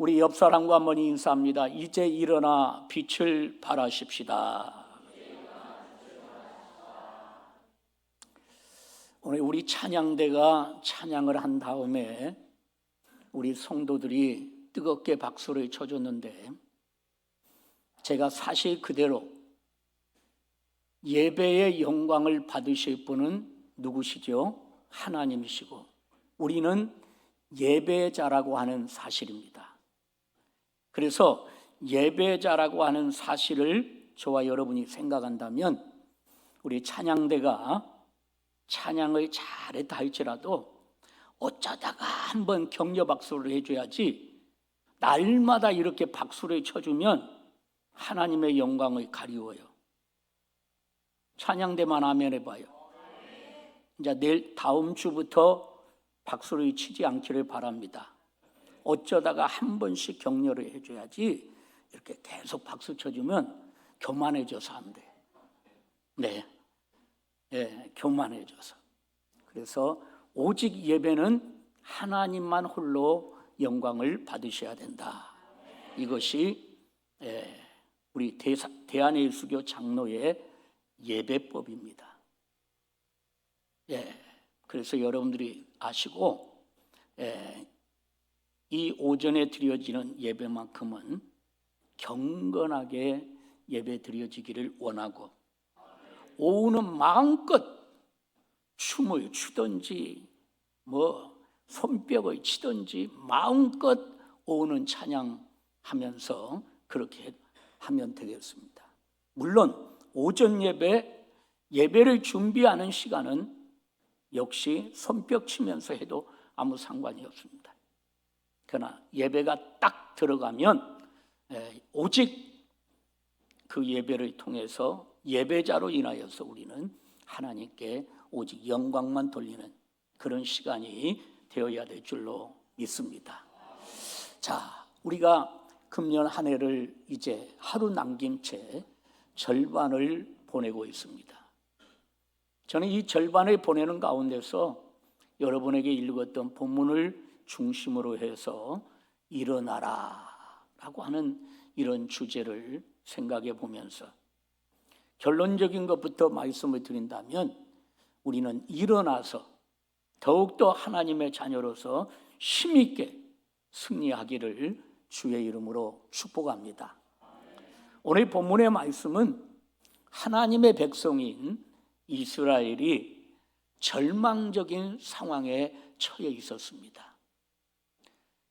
우리 옆 사람과 한번 인사합니다. 이제 일어나 빛을 발하십시다. 오늘 우리 찬양대가 찬양을 한 다음에 우리 성도들이 뜨겁게 박수를 쳐줬는데, 제가 사실 그대로 예배의 영광을 받으실 분은 누구시죠? 하나님이시고 우리는 예배자라고 하는 사실입니다. 그래서 예배자라고 하는 사실을 저와 여러분이 생각한다면, 우리 찬양대가 찬양을 잘했다 할지라도 어쩌다가 한번 격려 박수를 해줘야지, 날마다 이렇게 박수를 쳐주면 하나님의 영광을 가리워요. 찬양대만 아멘 해봐요. 이제 내일 다음 주부터 박수를 치지 않기를 바랍니다. 어쩌다가 한 번씩 격려를 해줘야지, 이렇게 계속 박수 쳐주면 교만해져서 안 돼. 네, 교만해져서. 그래서 오직 예배는 하나님만 홀로 영광을 받으셔야 된다. 이것이 우리 대한예수교 장로의 예배법입니다. 그래서 여러분들이 아시고, 이 오전에 드려지는 예배만큼은 경건하게 예배 드려지기를 원하고, 오후는 마음껏 춤을 추든지 손뼉을 치든지 마음껏 오후는 찬양하면서 그렇게 하면 되겠습니다. 물론 오전 예배를 준비하는 시간은 역시 손뼉 치면서 해도 아무 상관이 없습니다. 그러나 예배가 딱 들어가면 오직 그 예배를 통해서 예배자로 인하여서 우리는 하나님께 오직 영광만 돌리는 그런 시간이 되어야 될 줄로 믿습니다. 자, 우리가 금년 한 해를 이제 하루 남긴 채 절반을 보내고 있습니다. 저는 이 절반을 보내는 가운데서 여러분에게 읽었던 본문을 중심으로 해서 일어나라 라고 하는 이런 주제를 생각해 보면서, 결론적인 것부터 말씀을 드린다면, 우리는 일어나서 더욱더 하나님의 자녀로서 힘있게 승리하기를 주의 이름으로 축복합니다. 오늘 본문의 말씀은 하나님의 백성인 이스라엘이 절망적인 상황에 처해 있었습니다.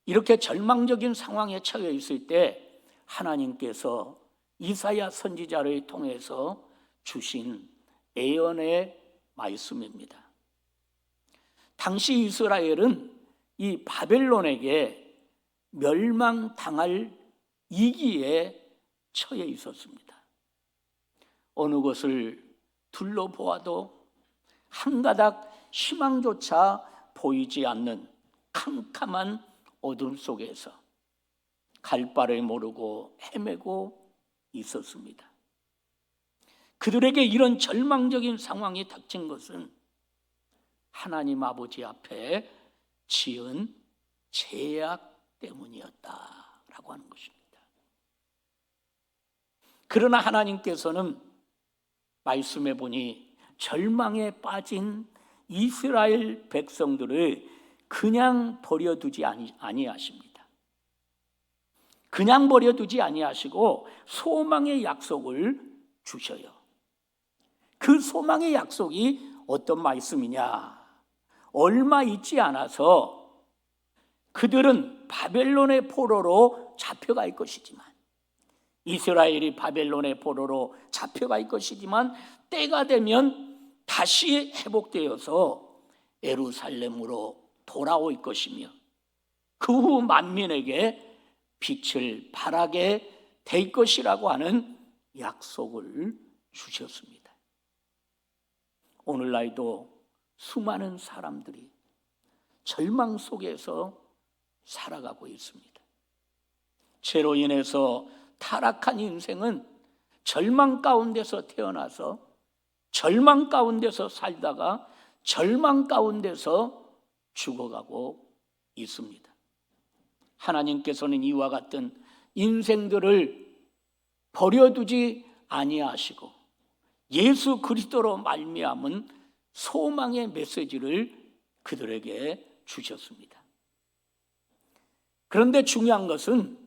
이렇게 절망적인 상황에 처해 있을 때 하나님께서 이사야 선지자를 통해서 주신 예언의 말씀입니다. 당시 이스라엘은 이 바벨론에게 멸망당할 위기에 처해 있었습니다. 어느 것을 둘러보아도 한 가닥 희망조차 보이지 않는 캄캄한 어둠 속에서 갈 바를 모르고 헤매고 있었습니다. 그들에게 이런 절망적인 상황이 닥친 것은 하나님 아버지 앞에 지은 죄악 때문이었다라고 하는 것입니다. 그러나 하나님께서는 말씀해 보니 절망에 빠진 이스라엘 백성들을 그냥 버려두지 아니하십니다. 그냥 버려두지 아니하시고 소망의 약속을 주셔요. 그 소망의 약속이 어떤 말씀이냐? 얼마 있지 않아서 그들은 바벨론의 포로로 잡혀갈 것이지만, 이스라엘이 바벨론의 포로로 잡혀갈 것이지만 때가 되면 다시 회복되어서 예루살렘으로 돌아올 것이며, 그 후 만민에게 빛을 발하게 될 것이라고 하는 약속을 주셨습니다. 오늘날도 수많은 사람들이 절망 속에서 살아가고 있습니다. 죄로 인해서 타락한 인생은 절망 가운데서 태어나서 절망 가운데서 살다가 절망 가운데서 죽어가고 있습니다. 하나님께서는 이와 같은 인생들을 버려두지 아니하시고 예수 그리스도로 말미암은 소망의 메시지를 그들에게 주셨습니다. 그런데 중요한 것은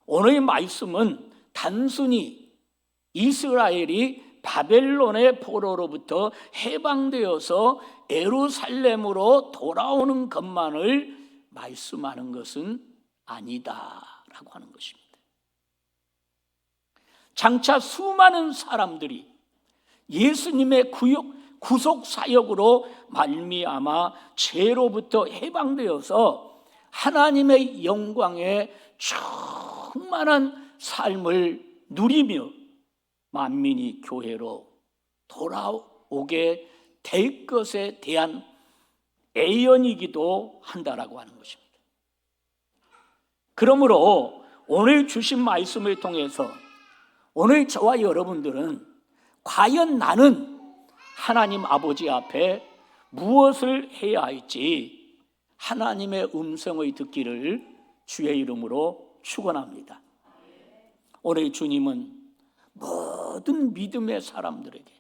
오늘의 말씀은 단순히 이스라엘이 바벨론의 포로로부터 해방되어서 예루살렘으로 돌아오는 것만을 말씀하는 것은 아니다라고 하는 것입니다. 장차 수많은 사람들이 예수님의 구속 사역으로 말미암아 죄로부터 해방되어서 하나님의 영광에 충만한 삶을 누리며 만민이 교회로 돌아오게 될 것에 대한 예언이기도 한다라고 하는 것입니다. 그러므로 오늘 주신 말씀을 통해서 오늘 저와 여러분들은 과연 나는 하나님 아버지 앞에 무엇을 해야 할지 하나님의 음성을 듣기를 주의 이름으로 축원합니다. 오늘 주님은 모든 믿음의 사람들에게,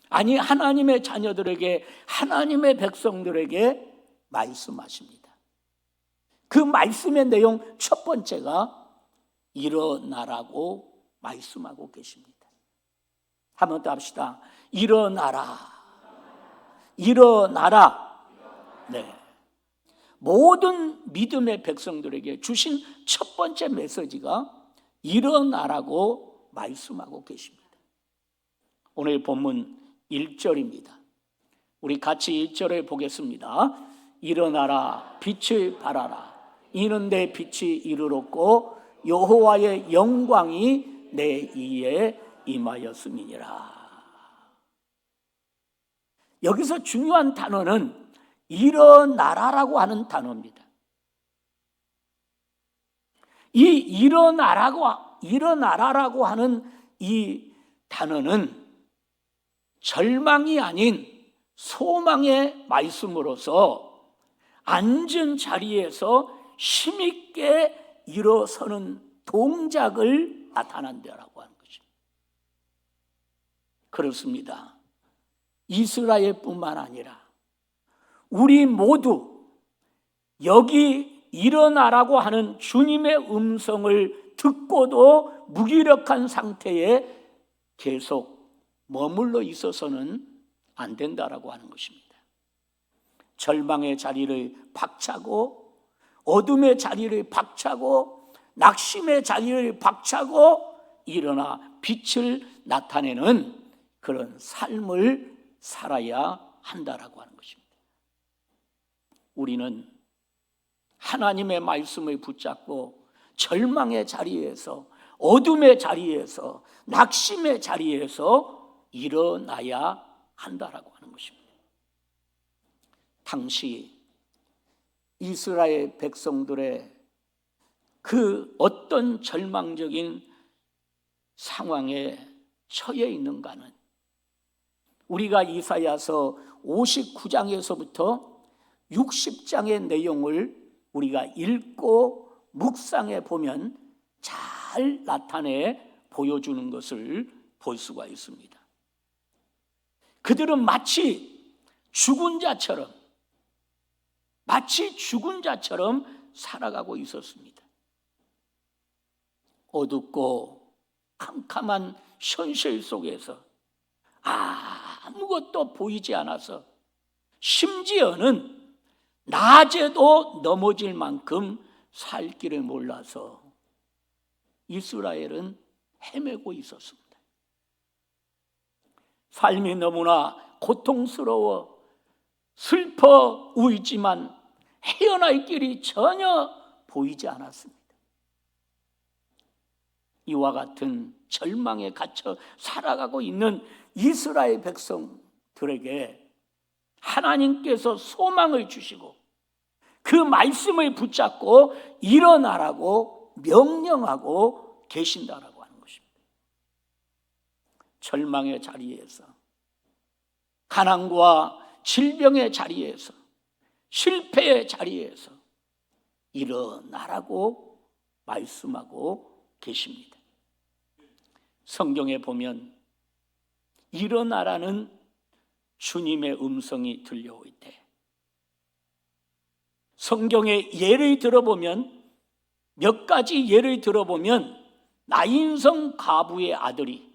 아니 하나님의 자녀들에게, 하나님의 백성들에게 말씀하십니다. 그 말씀의 내용 첫 번째가 일어나라고 말씀하고 계십니다. 한 번 더 합시다. 일어나라. 일어나라. 네. 모든 믿음의 백성들에게 주신 첫 번째 메시지가 일어나라고 말씀하고 계십니다. 오늘 본문 1절입니다. 우리 같이 1절을 보겠습니다. 일어나라, 빛을 발하라. 이는 내 빛이 이르렀고 여호와의 영광이 내 이에 임하였음이니라. 여기서 중요한 단어는 일어나라라고 하는 단어입니다. 이 일어나라라고 하는 이 단어는 절망이 아닌 소망의 말씀으로서 앉은 자리에서 힘있게 일어서는 동작을 나타난다라고 하는 것입니다. 그렇습니다. 이스라엘뿐만 아니라 우리 모두 여기 일어나라고 하는 주님의 음성을 듣고도 무기력한 상태에 계속 머물러 있어서는 안 된다라고 하는 것입니다. 절망의 자리를 박차고 어둠의 자리를 박차고 낙심의 자리를 박차고 일어나 빛을 나타내는 그런 삶을 살아야 한다라고 하는 것입니다. 우리는 하나님의 말씀을 붙잡고 절망의 자리에서, 어둠의 자리에서, 낙심의 자리에서 일어나야 한다라고 하는 것입니다. 당시 이스라엘 백성들의 그 어떤 절망적인 상황에 처해 있는가는 우리가 이사야서 59장에서부터 60장의 내용을 우리가 읽고 묵상해 보면 잘 나타내 보여주는 것을 볼 수가 있습니다. 그들은 마치 죽은 자처럼 살아가고 있었습니다. 어둡고 캄캄한 현실 속에서 아무것도 보이지 않아서 심지어는 낮에도 넘어질 만큼 살 길을 몰라서 이스라엘은 헤매고 있었습니다. 삶이 너무나 고통스러워 슬퍼 우이지만 헤어날 길이 전혀 보이지 않았습니다. 이와 같은 절망에 갇혀 살아가고 있는 이스라엘 백성들에게 하나님께서 소망을 주시고 그 말씀을 붙잡고 일어나라고 명령하고 계신다라고 하는 것입니다. 절망의 자리에서, 가난과 질병의 자리에서, 실패의 자리에서 일어나라고 말씀하고 계십니다. 성경에 보면 일어나라는 주님의 음성이 들려올 때, 성경의 예를 들어보면, 몇 가지 예를 들어보면 나인성 과부의 아들이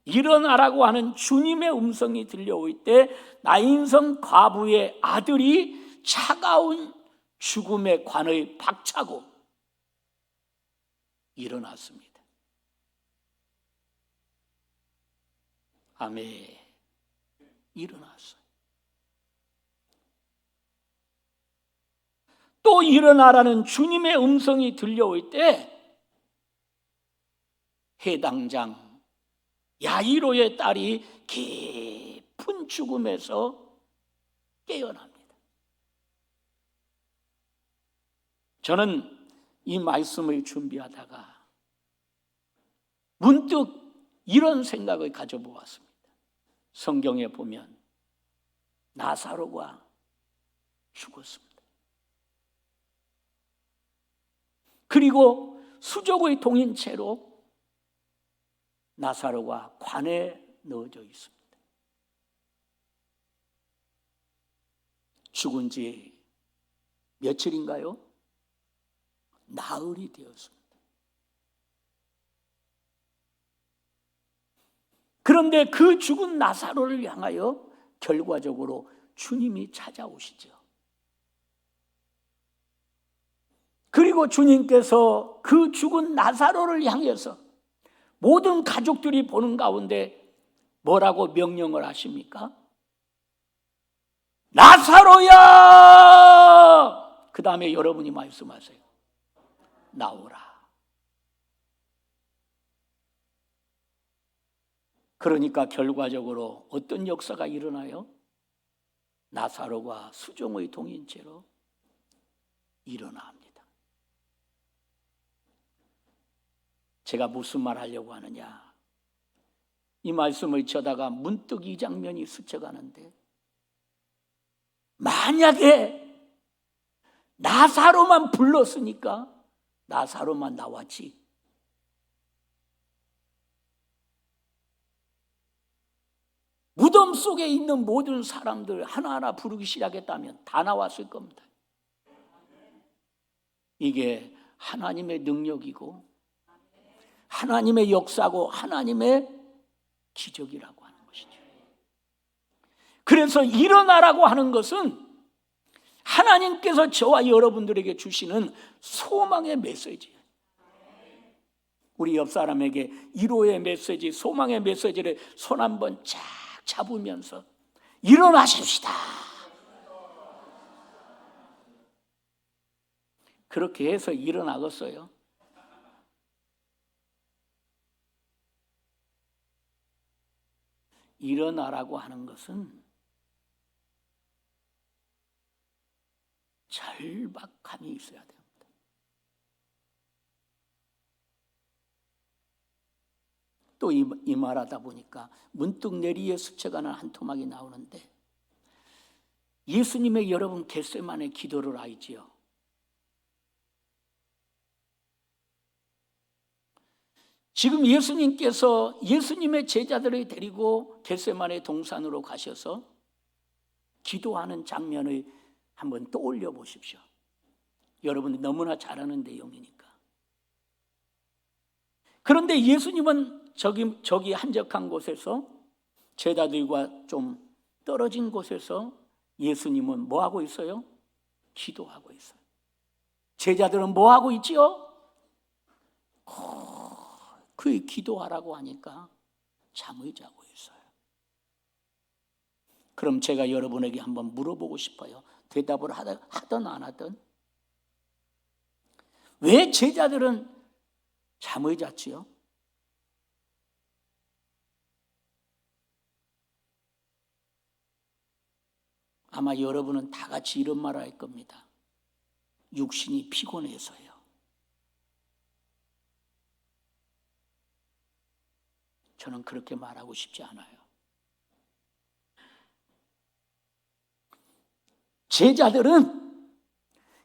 일어나라고 하는 주님의 음성이 들려올 때 나인성 과부의 아들이 차가운 죽음의 관을 박차고 일어났습니다. 아멘. 일어났어요. 또 일어나라는 주님의 음성이 들려올 때 해당장 야이로의 딸이 깊은 죽음에서 깨어납니다. 저는 이 말씀을 준비하다가 문득 이런 생각을 가져보았습니다. 성경에 보면 나사로가 죽었습니다. 그리고 수족의 동인체로 나사로가 관에 넣어져 있습니다. 죽은 지 며칠인가요? 나흘이 되었습니다. 그런데 그 죽은 나사로를 향하여 결과적으로 주님이 찾아오시죠. 그리고 주님께서 그 죽은 나사로를 향해서 모든 가족들이 보는 가운데 뭐라고 명령을 하십니까? 나사로야! 그 다음에 여러분이 말씀하세요. 나오라. 그러니까 결과적으로 어떤 역사가 일어나요? 나사로가 수종의 동인체로 일어납니다. 제가 무슨 말 하려고 하느냐, 이 말씀을 쳐다가 문득 이 장면이 스쳐가는데, 만약에 나사로만 불렀으니까 나사로만 나왔지, 무덤 속에 있는 모든 사람들 하나하나 부르기 시작했다면 다 나왔을 겁니다. 이게 하나님의 능력이고 하나님의 역사고 하나님의 기적이라고 하는 것이죠. 그래서 일어나라고 하는 것은 하나님께서 저와 여러분들에게 주시는 소망의 메시지예요. 우리 옆 사람에게 위로의 메시지, 소망의 메시지를 손 한번 쫙 잡으면서 일어나십시다. 그렇게 해서 일어나겠어요? 일어나라고 하는 것은 절박함이 있어야 됩니다. 또 이 말하다 보니까 문득 내리에 스쳐가는 한 토막이 나오는데, 예수님의 여러분 겟세마네 기도를 알지요? 지금 예수님께서 예수님의 제자들을 데리고 겟세마네 동산으로 가셔서 기도하는 장면을 한번 떠올려 보십시오. 여러분이 너무나 잘 아는 내용이니까. 그런데 예수님은 저기 한적한 곳에서, 제자들과 좀 떨어진 곳에서 예수님은 뭐 하고 있어요? 기도하고 있어요. 제자들은 뭐 하고 있지요? 그 기도하라고 하니까 잠을 자고 있어요. 그럼 제가 여러분에게 한번 물어보고 싶어요. 대답을 하든 안 하든, 왜 제자들은 잠을 잤지요? 아마 여러분은 다 같이 이런 말을 할 겁니다. 육신이 피곤해서요. 저는 그렇게 말하고 싶지 않아요. 제자들은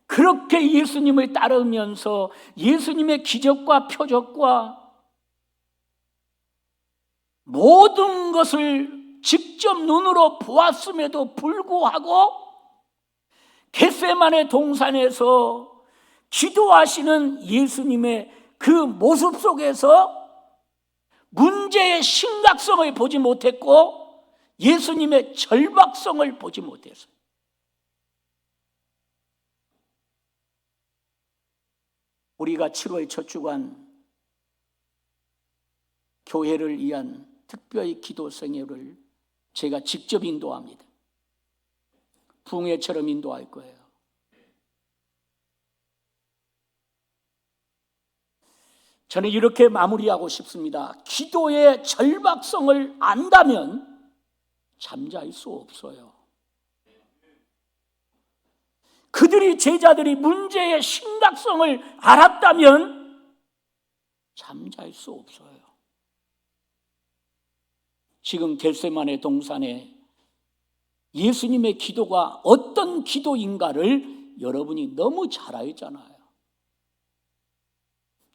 그렇게 예수님을 따르면서 예수님의 기적과 표적과 모든 것을 직접 눈으로 보았음에도 불구하고 겟세마네 동산에서 기도하시는 예수님의 그 모습 속에서 문제의 심각성을 보지 못했고 예수님의 절박성을 보지 못했어요. 우리가 7월 첫 주간 교회를 위한 특별히 기도 생애를 제가 직접 인도합니다. 붕해처럼 인도할 거예요. 저는 이렇게 마무리하고 싶습니다. 기도의 절박성을 안다면 잠잘 수 없어요. 그들이 제자들이 문제의 심각성을 알았다면 잠잘 수 없어요. 지금 겟세마네 동산에 예수님의 기도가 어떤 기도인가를 여러분이 너무 잘 알잖아요.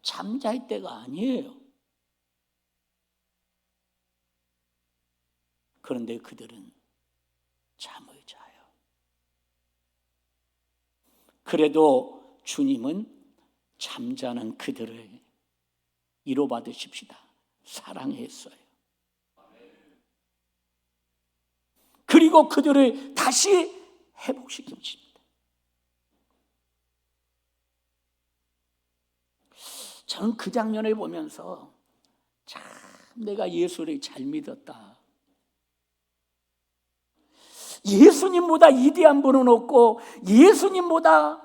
잠잘 때가 아니에요. 그런데 그들은 잠을 자요. 그래도 주님은 잠자는 그들을 위로받으십시다. 사랑했어요. 그리고 그들을 다시 회복시킵니다. 저는 그 장면을 보면서 참 내가 예수를 잘 믿었다. 예수님보다 위대한 분은 없고 예수님보다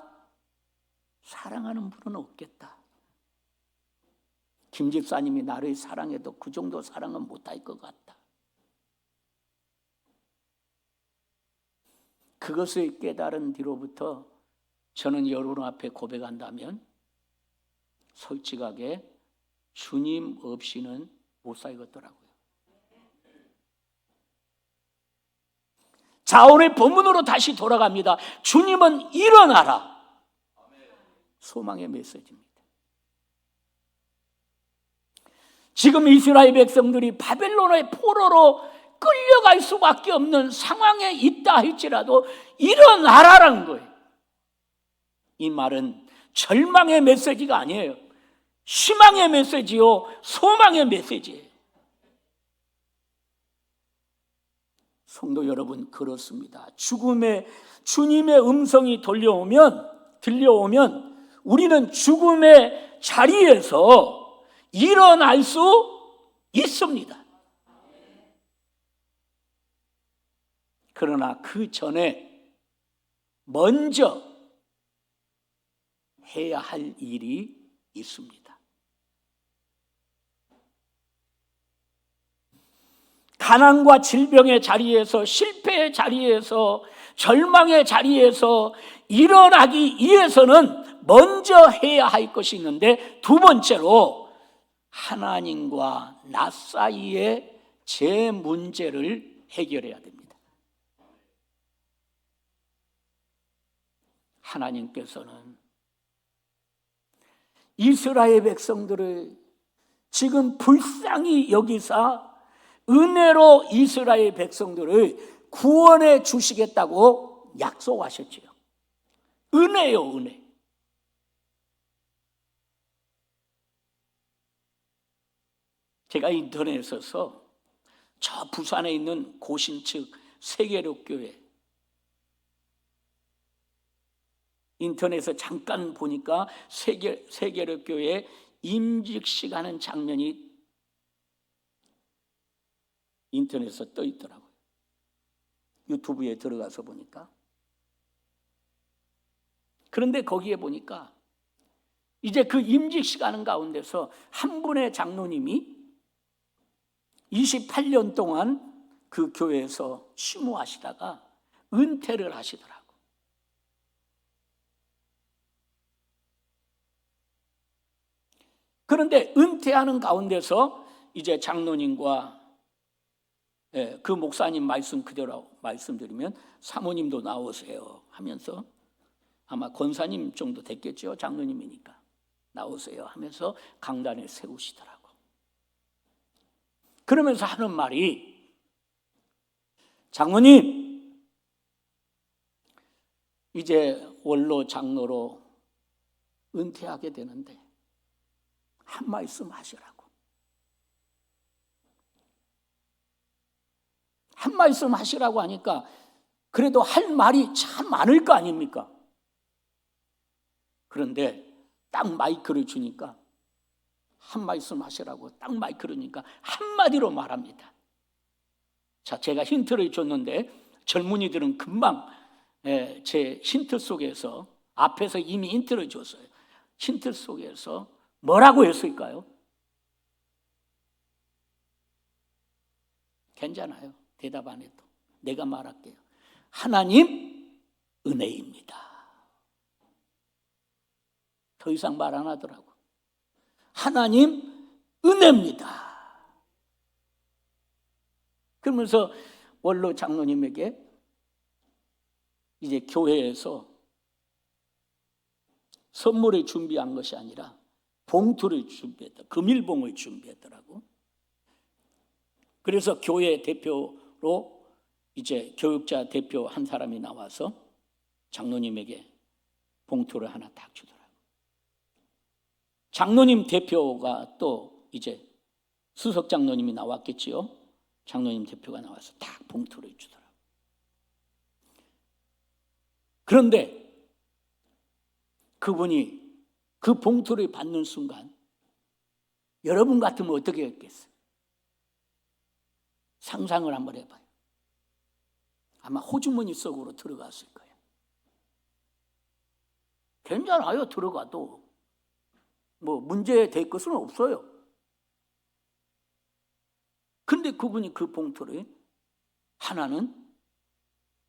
사랑하는 분은 없겠다. 김 집사님이 나를 사랑해도 그 정도 사랑은 못할 것 같다. 그것을 깨달은 뒤로부터 저는 여러분 앞에 고백한다면 솔직하게 주님 없이는 못 살겠더라고요. 자, 오늘 본문으로 다시 돌아갑니다. 주님은 일어나라. 소망의 메시지입니다. 지금 이스라엘 백성들이 바벨론의 포로로 끌려갈 수밖에 없는 상황에 있다 할지라도 일어나라라는 거예요. 이 말은 절망의 메시지가 아니에요. 희망의 메시지요, 소망의 메시지예요. 성도 여러분, 그렇습니다. 주님의 음성이 들려오면 우리는 죽음의 자리에서 일어날 수 있습니다. 그러나 그 전에 먼저 해야 할 일이 있습니다. 가난과 질병의 자리에서, 실패의 자리에서, 절망의 자리에서 일어나기 위해서는 먼저 해야 할 것이 있는데, 두 번째로 하나님과 나 사이의 제 문제를 해결해야 됩니다. 하나님께서는 이스라엘 백성들을 지금 불쌍히 여기사 은혜로 이스라엘 백성들을 구원해 주시겠다고 약속하셨지요. 은혜요, 은혜. 제가 인터넷에서 저 부산에 있는 고신측 세계력교회 인터넷에서 잠깐 보니까 세계력교회 임직식 하는 장면이 인터넷에서 떠 있더라고요. 유튜브에 들어가서 보니까. 그런데 거기에 보니까 이제 그 임직식 하는 가운데서 한 분의 장로님이 28년 동안 그 교회에서 심호하시다가 은퇴를 하시더라고요. 그런데 은퇴하는 가운데서 이제 장로님과 그 목사님 말씀 그대로 말씀드리면 사모님도 나오세요 하면서 아마 권사님 정도 됐겠죠. 장로님이니까. 나오세요 하면서 강단에 세우시더라고. 그러면서 하는 말이, 장로님, 이제 원로 장로로 은퇴하게 되는데 한 말씀 하시라고. 한 말씀 하시라고 하니까 그래도 할 말이 참 많을 거 아닙니까? 그런데 딱 마이크를 주니까 한 말씀 하시라고 딱 마이크를 주니까 한마디로 말합니다. 자, 제가 힌트를 줬는데 젊은이들은 금방 제 힌트 속에서, 앞에서 이미 힌트를 줬어요. 힌트 속에서 뭐라고 했을까요? 괜찮아요. 대답 안 해도 내가 말할게요. 하나님 은혜입니다. 더 이상 말 안 하더라고. 하나님 은혜입니다. 그러면서 원로 장로님에게 이제 교회에서 선물을 준비한 것이 아니라 봉투를 준비했다. 금일봉을 준비했더라고. 그래서 교회 대표로 이제 교육자 대표 한 사람이 나와서 장로님에게 봉투를 하나 딱 주더라고. 장로님 대표가 또 이제 수석 장로님이 나왔겠지요. 장로님 대표가 나와서 딱 봉투를 주더라고. 그런데 그분이 그 봉투를 받는 순간 여러분 같으면 어떻게 했겠어요? 상상을 한번 해봐요. 아마 호주머니 속으로 들어갔을 거예요. 괜찮아요. 들어가도 뭐 문제 될 것은 없어요. 근데 그분이 그 봉투를 하나는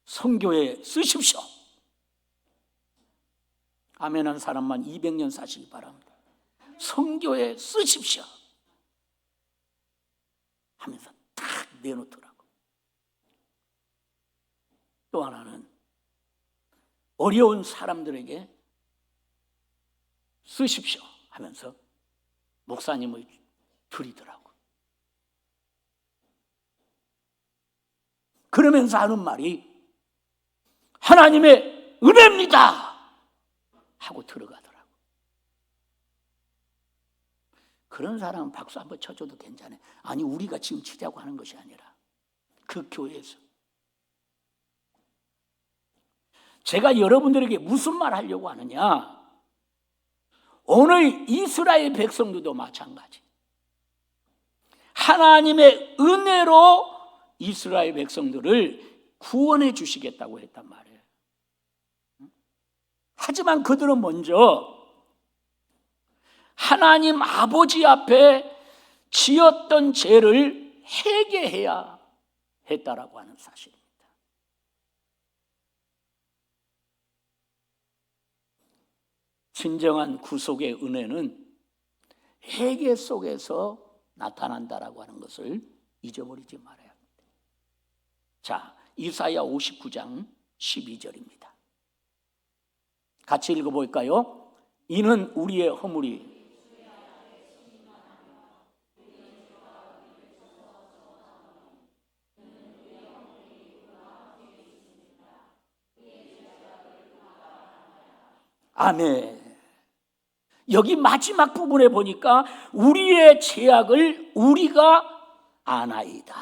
선교에 쓰십시오. 아멘한 사람만 200년 사시기 바랍니다. 선교에 쓰십시오 하면서 딱 내놓더라고. 또 하나는 어려운 사람들에게 쓰십시오 하면서 목사님을 드리더라고. 그러면서 하는 말이 하나님의 은혜입니다 하고 들어가더라고. 그런 사람은 박수 한번 쳐줘도 괜찮아요. 아니, 우리가 지금 치자고 하는 것이 아니라 그 교회에서. 제가 여러분들에게 무슨 말 하려고 하느냐, 오늘 이스라엘 백성들도 마찬가지. 하나님의 은혜로 이스라엘 백성들을 구원해 주시겠다고 했단 말이에요. 하지만 그들은 먼저 하나님 아버지 앞에 지었던 죄를 회개해야 했다라고 하는 사실입니다. 진정한 구속의 은혜는 회개 속에서 나타난다라고 하는 것을 잊어버리지 말아야 합니다. 자, 이사야 59장 12절입니다. 같이 읽어볼까요? 이는 우리의 허물이 아멘. 여기 마지막 부분에 보니까 우리의 죄악을 우리가 아나이다.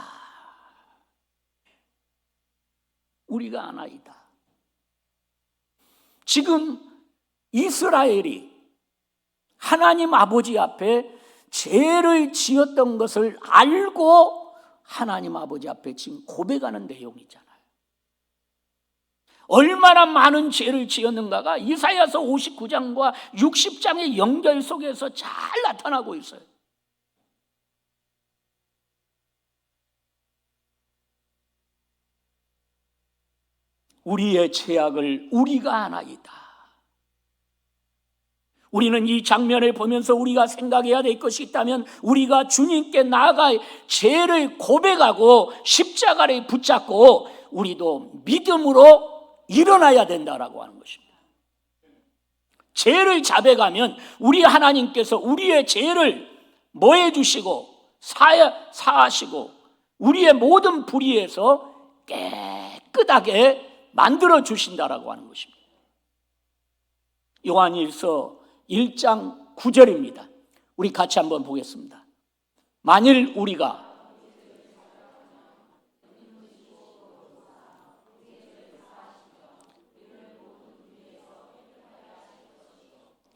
우리가 아나이다. 지금 이스라엘이 하나님 아버지 앞에 죄를 지었던 것을 알고 하나님 아버지 앞에 지금 고백하는 내용이잖아요. 얼마나 많은 죄를 지었는가가 이사야서 59장과 60장의 연결 속에서 잘 나타나고 있어요. 우리의 죄악을 우리가 아나이다. 우리는 이 장면을 보면서 우리가 생각해야 될 것이 있다면 우리가 주님께 나아가 죄를 고백하고 십자가를 붙잡고 우리도 믿음으로 일어나야 된다라고 하는 것입니다. 죄를 자백하면 우리 하나님께서 우리의 죄를 뭐해 주시고 사하시고 우리의 모든 불의에서 깨끗하게 만들어 주신다라고 하는 것입니다. 요한일서 1장 9절입니다. 우리 같이 한번 보겠습니다. 만일 우리가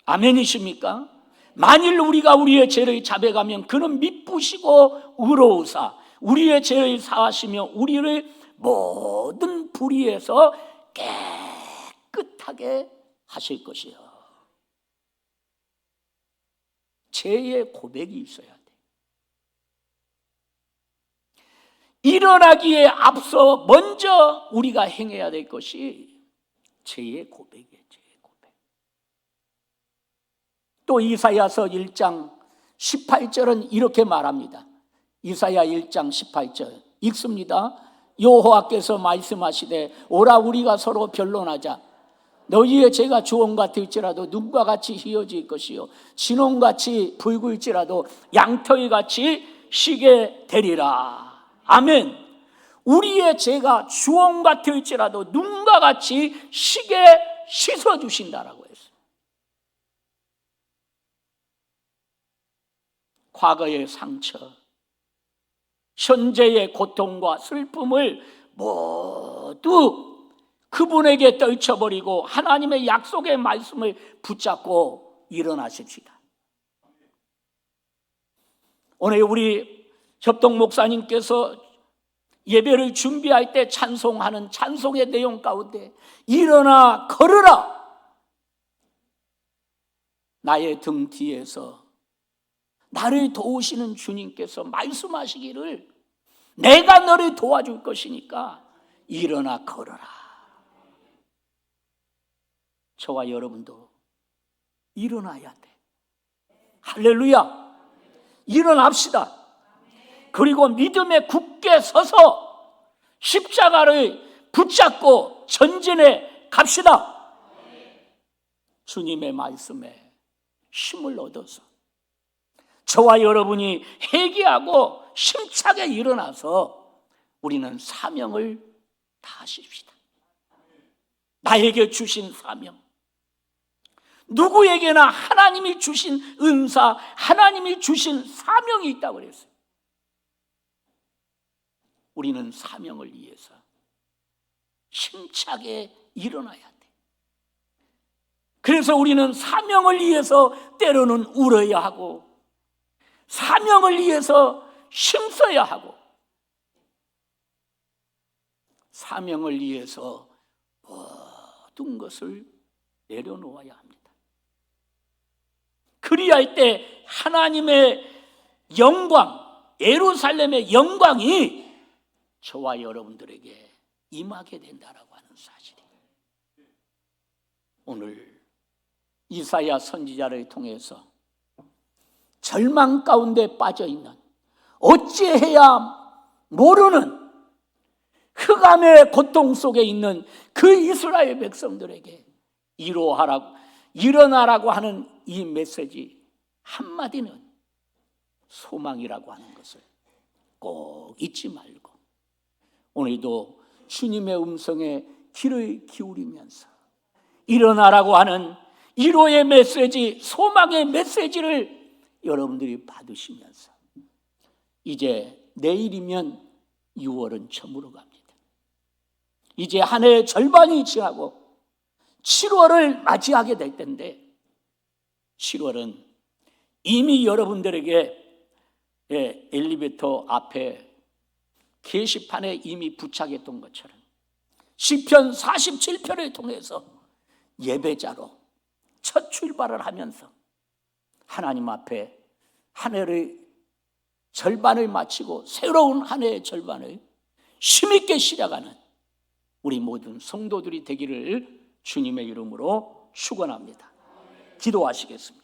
아멘이십니까? 만일 우리가 우리의 죄를 자백하면 그는 미쁘시고 의로우사 우리의 죄를 사하시며 우리를 모든 불의에서 깨끗하게 하실 것이요. 죄의 고백이 있어야 돼. 일어나기에 앞서 먼저 우리가 행해야 될 것이 죄의 고백이에요. 또 이사야서 1장 18절은 이렇게 말합니다. 이사야 1장 18절 읽습니다. 여호와께서 말씀하시되 오라 우리가 서로 변론하자. 너희의 죄가 주홍 같을지라도 눈과 같이 희어질 것이요 진홍같이 붉을지라도 양털같이 시게 되리라. 아멘. 우리의 죄가 주홍 같을지라도 눈과 같이 시게 씻어주신다라고 했어요. 과거의 상처, 현재의 고통과 슬픔을 모두 그분에게 떨쳐버리고 하나님의 약속의 말씀을 붙잡고 일어나십시다. 오늘 우리 협동 목사님께서 예배를 준비할 때 찬송하는 찬송의 내용 가운데 일어나 걸으라. 나의 등 뒤에서 나를 도우시는 주님께서 말씀하시기를 내가 너를 도와줄 것이니까 일어나 걸어라. 저와 여러분도 일어나야 돼. 할렐루야. 일어납시다. 그리고 믿음에 굳게 서서 십자가를 붙잡고 전진해 갑시다. 주님의 말씀에 힘을 얻어서 저와 여러분이 회개하고 힘차게 일어나서 우리는 사명을 다하십시다. 나에게 주신 사명, 누구에게나 하나님이 주신 은사, 하나님이 주신 사명이 있다고 그랬어요. 우리는 사명을 위해서 힘차게 일어나야 돼. 그래서 우리는 사명을 위해서 때로는 울어야 하고 사명을 위해서 힘써야 하고 사명을 위해서 모든 것을 내려놓아야 합니다. 그리할 때 하나님의 영광, 예루살렘의 영광이 저와 여러분들에게 임하게 된다라고 하는 사실이에요. 오늘 이사야 선지자를 통해서 절망 가운데 빠져있는 어찌해야 모르는 흑암의 고통 속에 있는 그 이스라엘 백성들에게 일어나라고 하는 이 메시지 한마디는 소망이라고 하는 것을 꼭 잊지 말고 오늘도 주님의 음성에 귀를 기울이면서 일어나라고 하는 위로의 메시지, 소망의 메시지를 여러분들이 받으시면서 이제 내일이면 6월은 저물어 갑니다. 이제 한 해의 절반이 지나고 7월을 맞이하게 될 텐데 7월은 이미 여러분들에게 엘리베이터 앞에 게시판에 이미 부착했던 것처럼 시편 47편을 통해서 예배자로 첫 출발을 하면서 하나님 앞에 한 해를 절반을 마치고 새로운 한 해의 절반을 힘있게 시작하는 우리 모든 성도들이 되기를 주님의 이름으로 축원합니다. 기도하시겠습니다.